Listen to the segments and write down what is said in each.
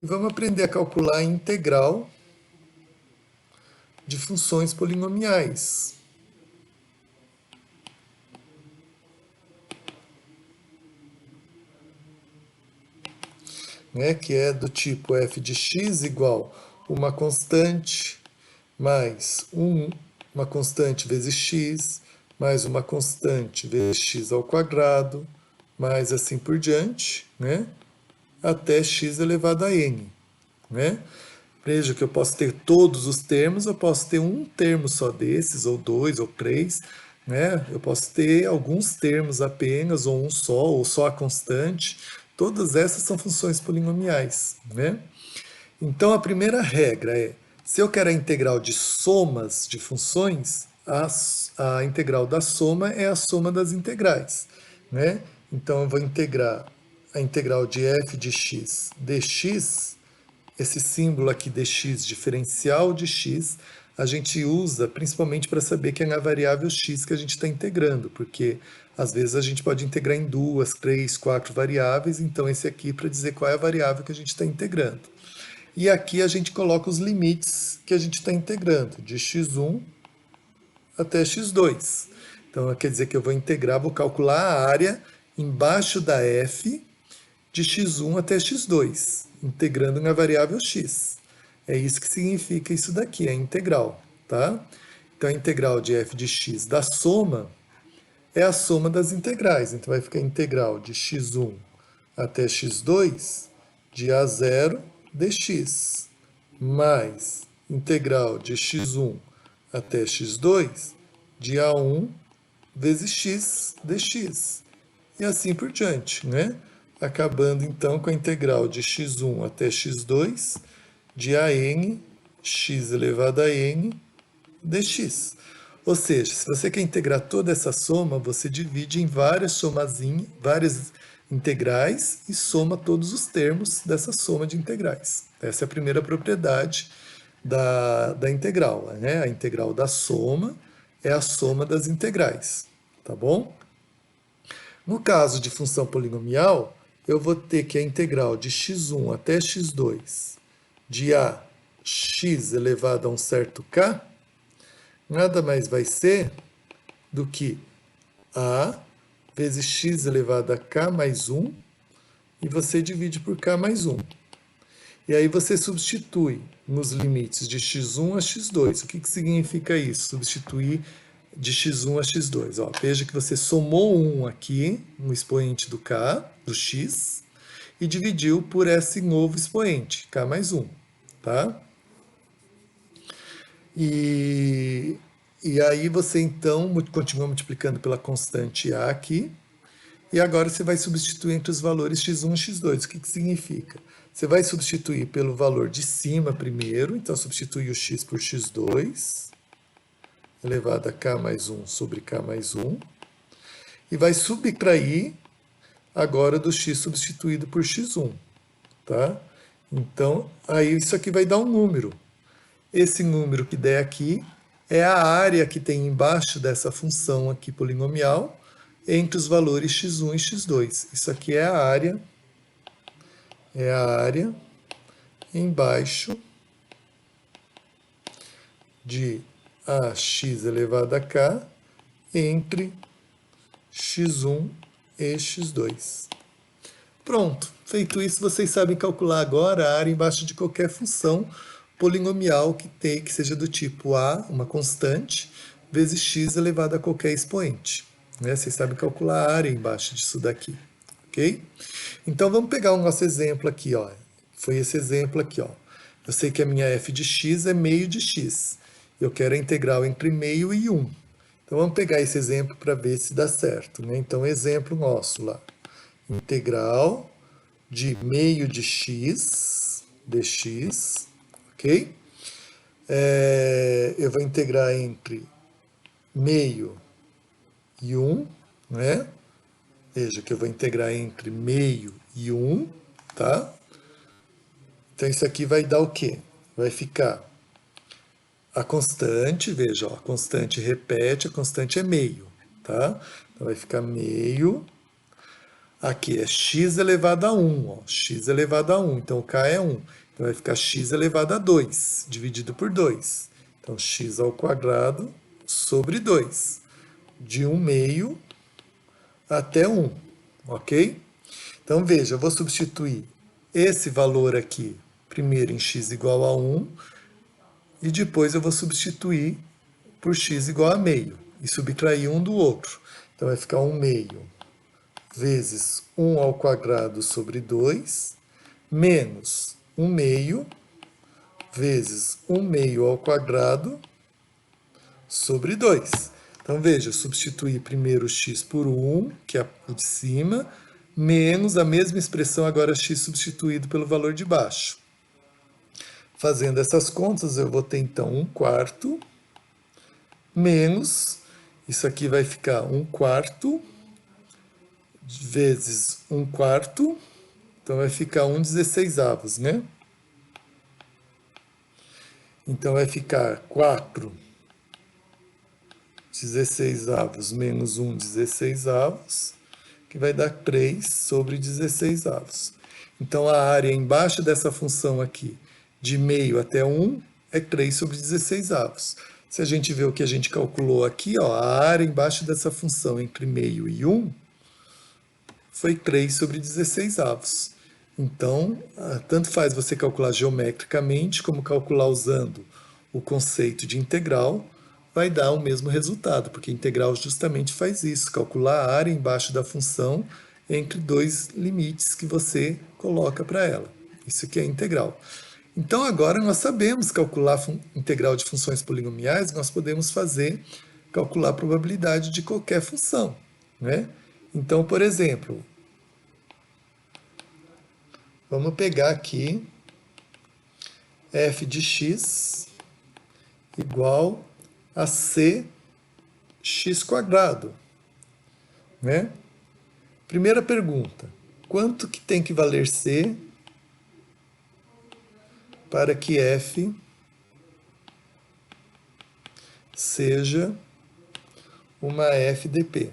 E vamos aprender a calcular a integral de funções polinomiais. Né, que é do tipo f de x igual uma constante mais uma constante vezes x, mais uma constante vezes x ao quadrado, mais assim por diante, né, até x elevado a n. Né? Veja que eu posso ter todos os termos, eu posso ter um termo só desses, ou dois, ou três, né? Eu posso ter alguns termos apenas, ou só a constante. Todas essas são funções polinomiais, né? Então a primeira regra é, se eu quero a integral de somas de funções, a integral da soma é a soma das integrais, né? Então eu vou integrar a integral de f de x dx. Esse símbolo aqui dx, diferencial de x, a gente usa principalmente para saber que é na variável x que a gente está integrando, porque às vezes a gente pode integrar em duas, três, quatro variáveis, então esse aqui para dizer qual é a variável que a gente está integrando. E aqui a gente coloca os limites que a gente está integrando, de x1 até x2. Então quer dizer que eu vou integrar, vou calcular a área embaixo da f de x1 até x2, integrando na variável x. É isso que significa isso daqui, a integral, tá? Então a integral de f de x da soma é a soma das integrais. Então vai ficar a integral de x1 até x2 de a0 dx, mais integral de x1 até x2 de a1 vezes x dx. E assim por diante, né? Acabando então com a integral de x1 até x2 de an x elevado a n dx. Ou seja, se você quer integrar toda essa soma, você divide em várias somazinhas, várias integrais e soma todos os termos dessa soma de integrais. Essa é a primeira propriedade da integral, né? A integral da soma é a soma das integrais, tá bom? No caso de função polinomial, eu vou ter que a integral de x1 até x2 de a x elevado a um certo k nada mais vai ser do que a vezes x elevado a k mais 1, e você divide por k mais 1. E aí você substitui nos limites de x1 a x2. O que significa isso? Substituir de x1 a x2. Ó, veja que você somou 1 aqui, no expoente do k, do x, e dividiu por esse novo expoente, k mais 1. Tá? E aí você então continua multiplicando pela constante a aqui, e agora você vai substituir entre os valores x1 e x2. O que significa? Você vai substituir pelo valor de cima primeiro, então substitui o x por x2, elevado a k mais 1 sobre k mais 1, e vai subtrair agora do x substituído por x1. Tá? Então, aí isso aqui vai dar um número. Esse número que der aqui é a área que tem embaixo dessa função aqui polinomial entre os valores x1 e x2. Isso aqui é a área embaixo de ax elevado a k entre x1 e x2. Pronto. Feito isso, vocês sabem calcular agora a área embaixo de qualquer função polinomial que seja do tipo a, uma constante, vezes x elevado a qualquer expoente. Né? Vocês sabem calcular a área embaixo disso daqui. Ok? Então vamos pegar o nosso exemplo aqui. Ó. Foi esse exemplo aqui. Ó. Eu sei que a minha f de x é meio de x. Eu quero a integral entre meio e 1. Então vamos pegar esse exemplo para ver se dá certo. Né? Então, exemplo nosso lá. Integral de meio de x dx, ok? Eu vou integrar entre meio e 1, né? Veja que eu vou integrar entre meio e 1, tá? Então isso aqui vai dar o quê? Vai ficar a constante, veja, ó, a constante repete, a constante é meio, tá? Então vai ficar meio. Aqui é x elevado a 1, ó, x elevado a 1, então o k é 1. Então vai ficar x elevado a 2, dividido por 2. Então x ao quadrado sobre 2, de 1 meio até 1, ok? Então veja, eu vou substituir esse valor aqui, primeiro em x igual a 1, e depois eu vou substituir por x igual a meio, e subtrair um do outro. Então vai ficar 1 meio vezes 1 ao quadrado sobre 2, menos 1 meio vezes 1 meio ao quadrado sobre 2. Então veja, substituir primeiro o x por 1, que é o de cima, menos a mesma expressão, agora x substituído pelo valor de baixo. Fazendo essas contas, eu vou ter então 1 quarto, menos, isso aqui vai ficar 1 quarto, vezes 1 quarto, então vai ficar 1 16avos, né? Então vai ficar 4 16avos menos 1 16avos, que vai dar 3 sobre 16avos. Então a área embaixo dessa função aqui, de meio até 1, é 3 sobre 16avos. Se a gente vê o que a gente calculou aqui, ó, a área embaixo dessa função entre meio e 1 foi 3 sobre 16avos. Então, tanto faz você calcular geometricamente, como calcular usando o conceito de integral, vai dar o mesmo resultado, porque integral justamente faz isso, calcular a área embaixo da função entre dois limites que você coloca para ela. Isso aqui é integral. Então agora nós sabemos calcular integral de funções polinomiais, nós podemos calcular a probabilidade de qualquer função, né? Então, por exemplo, vamos pegar aqui f de x igual a cx², né? Primeira pergunta, quanto que tem que valer c para que f seja uma FDP?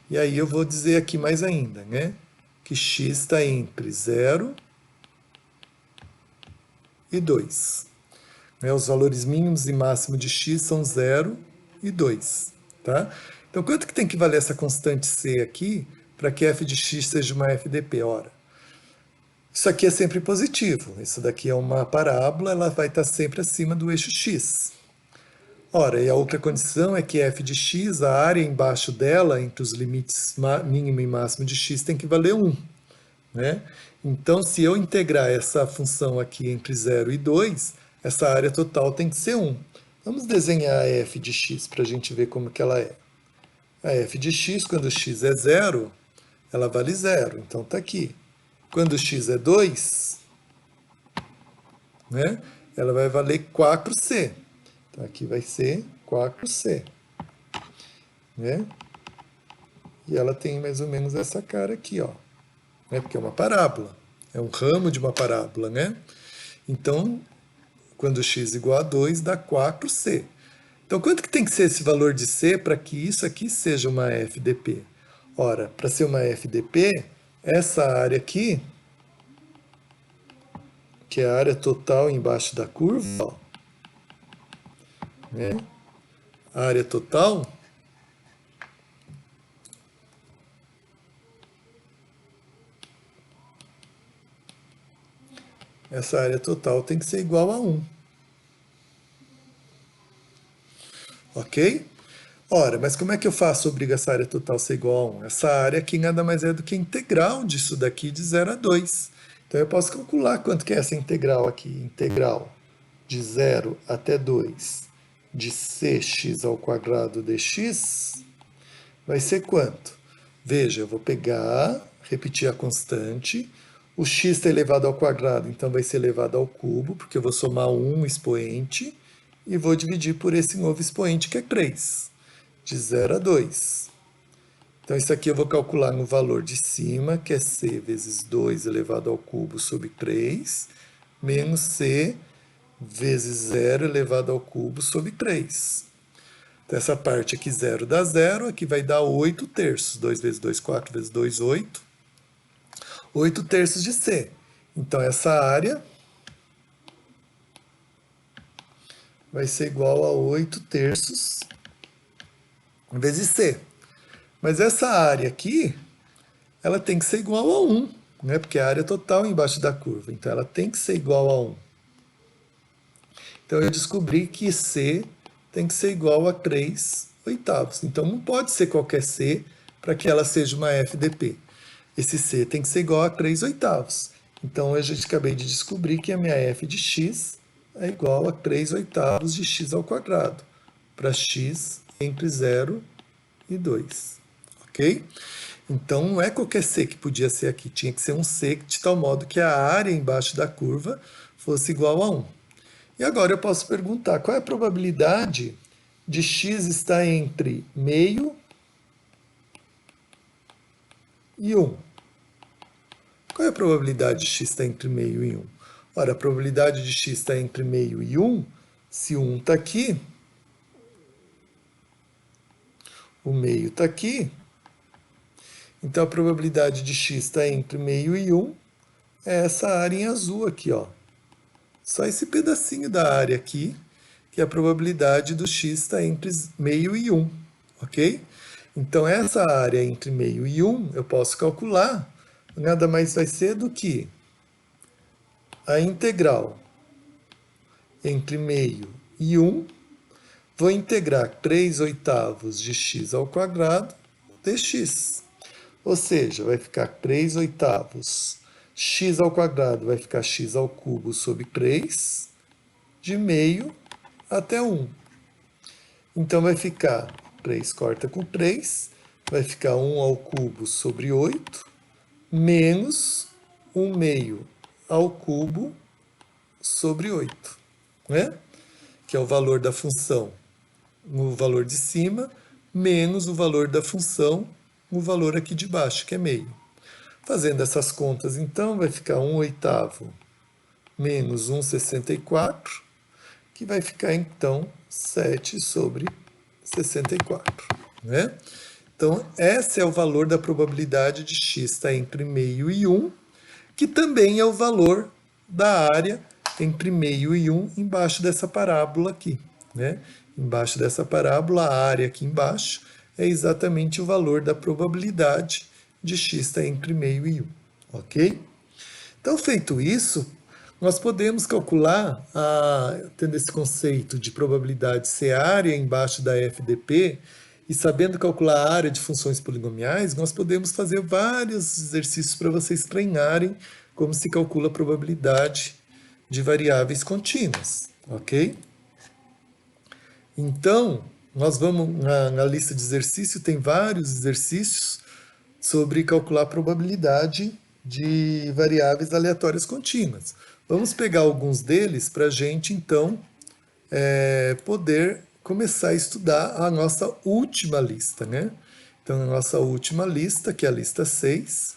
E aí eu vou dizer aqui mais ainda, né? Que x está entre 0 e 2. Né? Os valores mínimos e máximos de x são 0 e 2. Tá? Então, quanto que tem que valer essa constante c aqui para que f de x seja uma FDP? Ora, isso aqui é sempre positivo. Isso daqui é uma parábola, ela vai estar sempre acima do eixo x. Ora, e a outra condição é que f de x, a área embaixo dela, entre os limites mínimo e máximo de x, tem que valer 1. Né? Então, se eu integrar essa função aqui entre 0 e 2, essa área total tem que ser 1. Vamos desenhar a f de x para a gente ver como que ela é. A f de x, quando x é 0, ela vale 0. Então, está aqui. Quando x é 2, né, ela vai valer 4c. Então, aqui vai ser 4c. Né? E ela tem mais ou menos essa cara aqui, ó. Né? Porque é uma parábola. É um ramo de uma parábola, né? Então, quando x igual a 2, dá 4c. Então, quanto que tem que ser esse valor de c para que isso aqui seja uma FDP? Ora, para ser uma FDP, essa área aqui, que é a área total embaixo da curva, ó, né? A área total essa área total tem que ser igual a 1. Ok? Ora, mas como é que eu faço obrigar essa área total ser igual a 1? Essa área aqui nada mais é do que a integral disso daqui de 0 a 2. Então eu posso calcular quanto que é essa integral aqui. Integral de 0 até 2 de cx ao quadrado dx vai ser quanto? Veja, eu vou pegar, repetir a constante. O x está elevado ao quadrado, então vai ser elevado ao cubo, porque eu vou somar um expoente e vou dividir por esse novo expoente, que é 3, de 0 a 2. Então, isso aqui eu vou calcular no valor de cima, que é c vezes 2 elevado ao cubo sobre 3, menos c vezes 0 elevado ao cubo sobre 3. Então, essa parte aqui, 0 dá 0, aqui vai dar 8 terços. 2 vezes 2, 4 vezes 2, 8. 8 terços de C. Então, essa área vai ser igual a 8 terços vezes C. Mas essa área aqui, ela tem que ser igual a 1, né? Porque é a área total embaixo da curva. Então, ela tem que ser igual a 1. Então, eu descobri que C tem que ser igual a 3 oitavos. Então, não pode ser qualquer C para que ela seja uma FDP. Esse C tem que ser igual a 3 oitavos. Então, a gente acabei de descobrir que a minha f de x é igual a 3 oitavos de x ao quadrado, para x entre 0 e 2. Ok? Então, não é qualquer C que podia ser aqui. Tinha que ser um C de tal modo que a área embaixo da curva fosse igual a 1. E agora eu posso perguntar, qual é a probabilidade de x estar entre meio e 1? Qual é a probabilidade de x estar entre meio e 1? Ora, a probabilidade de x estar entre meio e 1, se o 1 está aqui, o meio está aqui, então a probabilidade de x estar entre meio e 1 é essa área em azul aqui, ó. Só esse pedacinho da área aqui, que é a probabilidade do x estar entre meio e 1, ok? Então, essa área entre meio e 1, eu posso calcular, nada mais vai ser do que a integral entre meio e 1, vou integrar 3 oitavos de x ao quadrado dx. Ou seja, vai ficar 3 oitavos x ao quadrado vai ficar x ao cubo sobre 3, de meio até 1. Então, vai ficar 3 corta com 3, vai ficar 1 ao cubo sobre 8, menos 1 meio ao cubo sobre 8, né? Que é o valor da função no valor de cima, menos o valor da função no valor aqui de baixo, que é meio. Fazendo essas contas, então, vai ficar 1 oitavo menos 1,64, que vai ficar, então, 7 sobre 64, né? Então, esse é o valor da probabilidade de x estar entre meio e 1, que também é o valor da área entre meio e 1 embaixo dessa parábola aqui, né? Embaixo dessa parábola, a área aqui embaixo é exatamente o valor da probabilidade de x estar entre meio e 1, ok? Então, feito isso, nós podemos calcular, tendo esse conceito de probabilidade ser área embaixo da FDP, e sabendo calcular a área de funções polinomiais, nós podemos fazer vários exercícios para vocês treinarem como se calcula a probabilidade de variáveis contínuas, ok? Então, nós vamos, na lista de exercício, tem vários exercícios sobre calcular a probabilidade de variáveis aleatórias contínuas. Vamos pegar alguns deles para a gente, então, poder começar a estudar a nossa última lista, né? Então, a nossa última lista, que é a lista 6,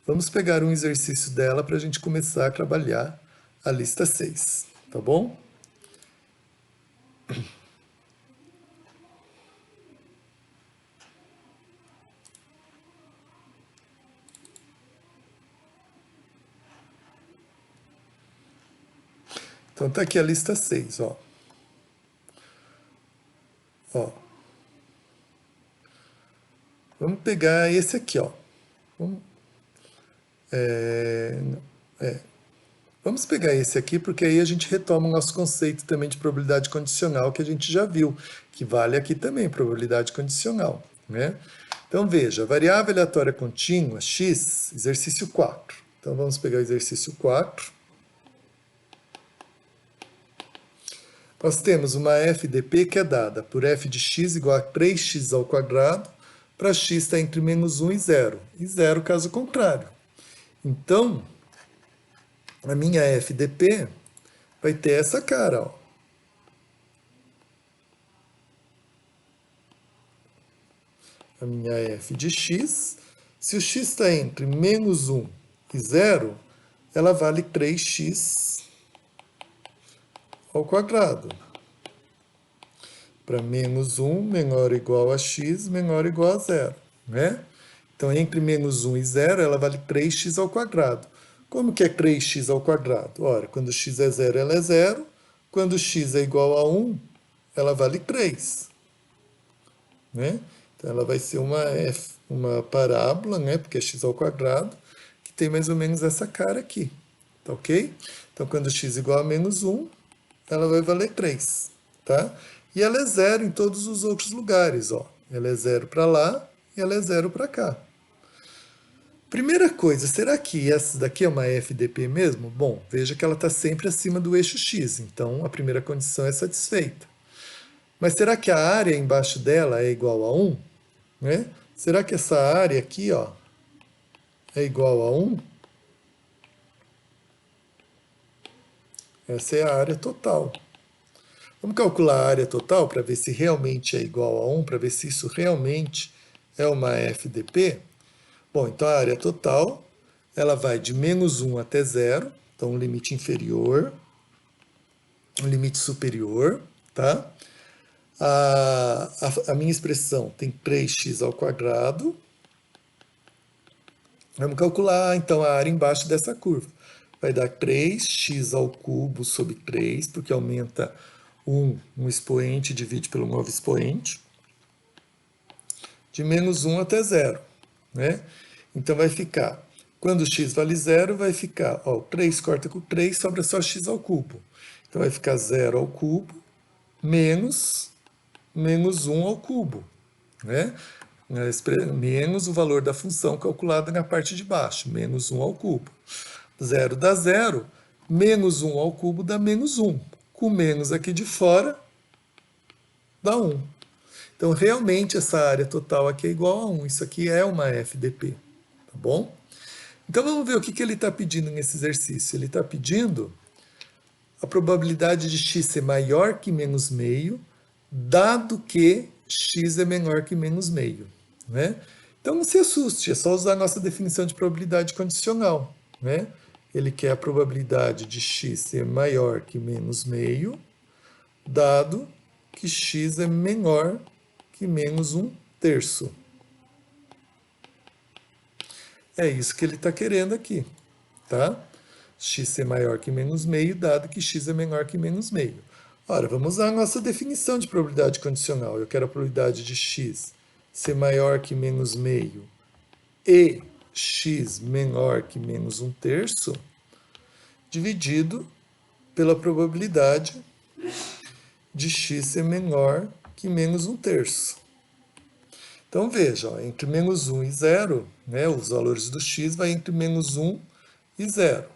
vamos pegar um exercício dela para a gente começar a trabalhar a lista 6, tá bom? Então, tá aqui a lista 6, ó. Ó. Vamos pegar esse aqui, ó. Vamos pegar esse aqui, porque aí a gente retoma o nosso conceito também de probabilidade condicional, que a gente já viu, que vale aqui também, probabilidade condicional, né? Então, veja, variável aleatória contínua, x, exercício 4. Então, vamos pegar o exercício 4. Nós temos uma FDP que é dada por f de x igual a 3x ao quadrado, para x estar entre menos 1 e 0 caso contrário. Então, a minha FDP vai ter essa cara, ó. A minha f de x, se o x está entre menos 1 e 0, ela vale 3x ao quadrado. para menos 1 menor ou igual a x menor ou igual a zero, né? Então, entre menos 1 e zero, ela vale 3x ao quadrado. Como que é 3x ao quadrado? Ora, quando x é zero, ela é zero. Quando x é igual a 1, ela vale 3, né? Então, ela vai ser uma parábola, né? Porque é x ao quadrado, que tem mais ou menos essa cara aqui, tá ok? Então, quando x é igual a menos 1, ela vai valer 3, tá? E ela é zero em todos os outros lugares, ó. Ela é zero para lá e ela é zero para cá. Primeira coisa, será que essa daqui é uma FDP mesmo? Bom, veja que ela está sempre acima do eixo X, então a primeira condição é satisfeita. Mas será que a área embaixo dela é igual a 1? Né? Será que essa área aqui, ó, é igual a 1? Essa é a área total. Vamos calcular a área total para ver se realmente é igual a 1, para ver se isso realmente é uma FDP. Bom, então a área total, ela vai de menos 1 até zero, então um limite inferior, um limite superior, tá? A minha expressão tem 3x ao quadrado. Vamos calcular, então, a área embaixo dessa curva. Vai dar 3x ao cubo sobre 3, porque aumenta um expoente e divide pelo novo expoente, de menos 1 até zero, né? Então, vai ficar, quando x vale zero, vai ficar, ó, 3 corta com 3, sobra só x ao cubo. Então, vai ficar 0 ao cubo menos 1 ao cubo, né? Menos o valor da função calculada na parte de baixo, menos 1 ao cubo. 0 dá 0, menos 1 ao cubo dá menos 1. Com menos aqui de fora, dá 1. Então, realmente, essa área total aqui é igual a 1. Isso aqui é uma FDP, tá bom? Então, vamos ver o que ele está pedindo nesse exercício. Ele está pedindo a probabilidade de x ser maior que menos meio, dado que x é menor que menos meio, né? Então não se assuste, é só usar a nossa definição de probabilidade condicional, né? Ele quer a probabilidade de x ser maior que menos meio, dado que x é menor que menos 1/3. É isso que ele está querendo aqui, tá? X ser maior que menos meio, dado que x é menor que menos meio. Ora, vamos usar a nossa definição de probabilidade condicional. Eu quero a probabilidade de x ser maior que menos meio e x menor que menos 1/3, dividido pela probabilidade de x ser menor que menos 1/3. Então veja, ó, entre menos 1 e 0, né, os valores do x vai entre menos 1 e 0.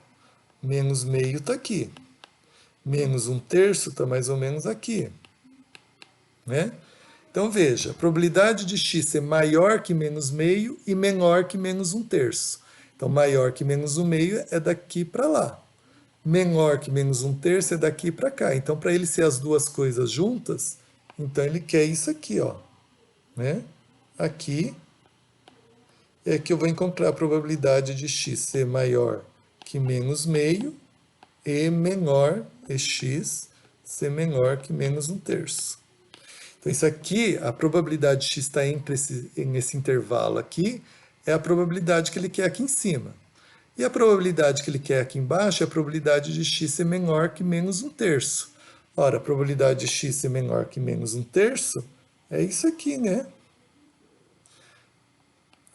Menos meio está aqui. Menos 1/3 está mais ou menos aqui, né? Então veja, a probabilidade de x ser maior que menos meio e menor que menos 1/3. Então maior que menos 1 meio é daqui para lá. Menor que menos 1/3 é daqui para cá. Então para ele ser as duas coisas juntas, então ele quer isso aqui, ó, né? Aqui é que eu vou encontrar a probabilidade de x ser maior que menos meio e x ser menor que menos 1/3. Então, isso aqui, a probabilidade de x estar nesse intervalo aqui, é a probabilidade que ele quer aqui em cima. E a probabilidade que ele quer aqui embaixo é a probabilidade de x ser menor que menos 1/3. Ora, a probabilidade de x ser menor que menos 1/3 é isso aqui, né?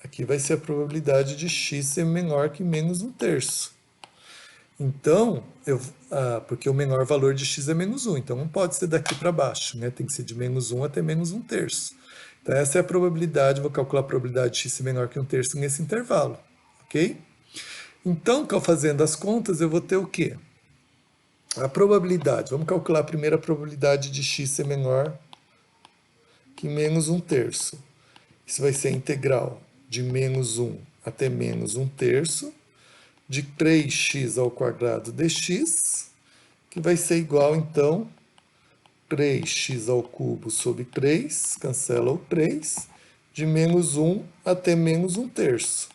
Aqui vai ser a probabilidade de x ser menor que menos 1/3. Então, porque o menor valor de x é menos 1, então não pode ser daqui para baixo, né? Tem que ser de menos 1 até menos 1/3. Então, essa é a probabilidade, vou calcular a probabilidade de x ser menor que 1/3 nesse intervalo, ok? Então, fazendo as contas, eu vou ter o quê? A probabilidade, vamos calcular a primeira probabilidade de x ser menor que menos 1/3. Isso vai ser a integral de menos 1 até menos 1/3 de 3x ao quadrado dx, que vai ser igual, então, 3x ao cubo sobre 3, cancela o 3, de menos 1 até menos 1/3.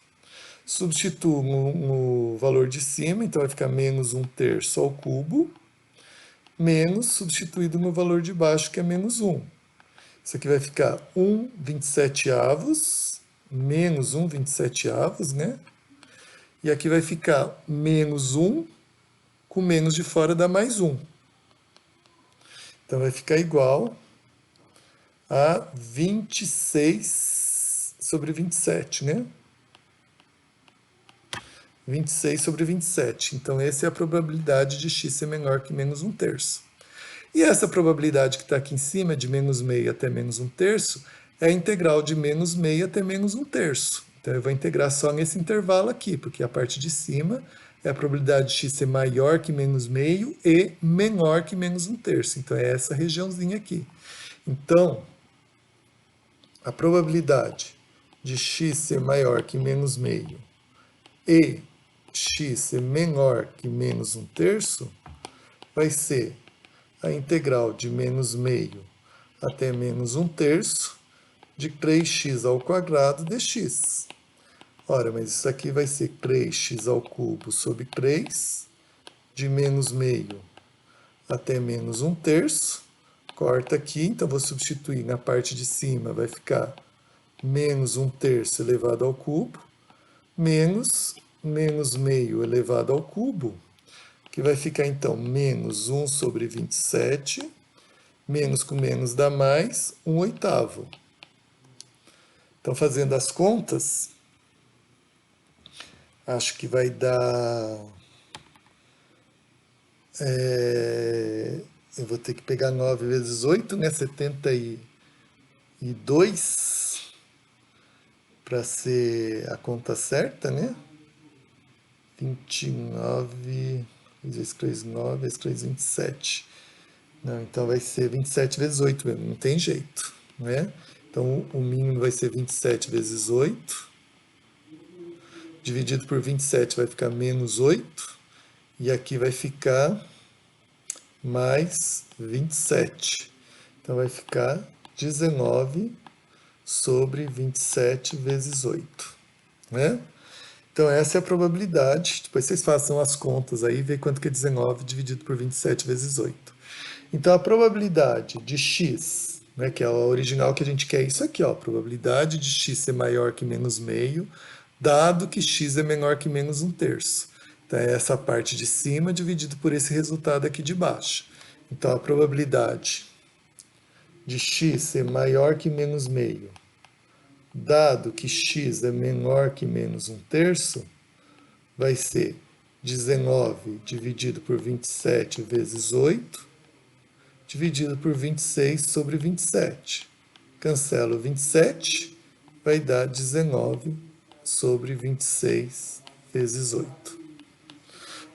Substituo no valor de cima, então vai ficar menos 1/3 ao cubo, menos substituído no valor de baixo, que é menos 1. Isso aqui vai ficar 1/27, menos 1/27, né? E aqui vai ficar menos 1, com menos de fora dá mais 1. Então vai ficar igual a 26/27, né? 26/27. Então, essa é a probabilidade de x ser menor que menos 1/3. E essa probabilidade que está aqui em cima, de menos meio até menos 1/3, é a integral de menos meio até menos 1/3. Então, eu vou integrar só nesse intervalo aqui, porque a parte de cima é a probabilidade de x ser maior que menos meio e menor que menos 1/3. Então, é essa regiãozinha aqui. Então, a probabilidade de x ser maior que menos meio e x ser menor que menos 1/3 vai ser a integral de menos meio até menos 1/3 de 3x ao quadrado dx. Ora, mas isso aqui vai ser 3x ao cubo sobre 3, de menos meio até menos 1/3. Corta aqui, então vou substituir na parte de cima, vai ficar menos 1/3 elevado ao cubo, menos meio elevado ao cubo, que vai ficar então menos 1/27, menos com menos dá mais, 1/8. Então, fazendo as contas, acho que vai dar... eu vou ter que pegar 9 vezes 8, né? 72, para ser a conta certa, né? 29, vezes 3, 9, vezes 3, 27. Não, então vai ser 27 vezes 8 mesmo, não tem jeito, né? Então o mínimo vai ser 27 vezes 8, dividido por 27 vai ficar menos 8, e aqui vai ficar mais 27. Então vai ficar 19 sobre 27 vezes 8, né? Então essa é a probabilidade, depois vocês façam as contas aí e vê quanto que é 19 dividido por 27 vezes 8. Então a probabilidade de x, né, que é a original que a gente quer, é isso aqui, ó, probabilidade de x ser maior que menos meio, dado que x é menor que menos 1/3. Então é essa parte de cima dividido por esse resultado aqui de baixo. Então a probabilidade de x ser maior que menos meio, dado que x é menor que menos 1/3, vai ser 19 dividido por 27 vezes 8, dividido por 26 sobre 27. Cancelo 27, vai dar 19 sobre 26 vezes 8.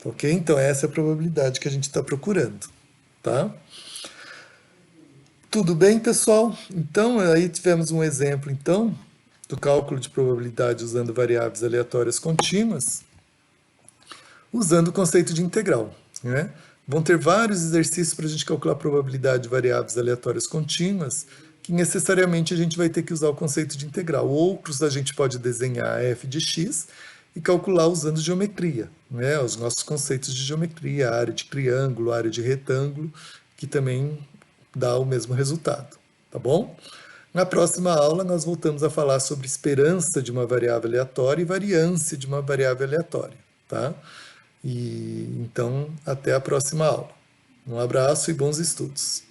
Ok? Então, essa é a probabilidade que a gente está procurando. Tá? Tudo bem, pessoal? Então, aí tivemos um exemplo, então, do cálculo de probabilidade usando variáveis aleatórias contínuas, usando o conceito de integral, né? Vão ter vários exercícios para a gente calcular a probabilidade de variáveis aleatórias contínuas, que necessariamente a gente vai ter que usar o conceito de integral. Outros a gente pode desenhar f de x e calcular usando geometria, né? Os nossos conceitos de geometria, área de triângulo, área de retângulo, que também dá o mesmo resultado, tá bom? Na próxima aula, nós voltamos a falar sobre esperança de uma variável aleatória e variância de uma variável aleatória, tá? E então, até a próxima aula. Um abraço e bons estudos.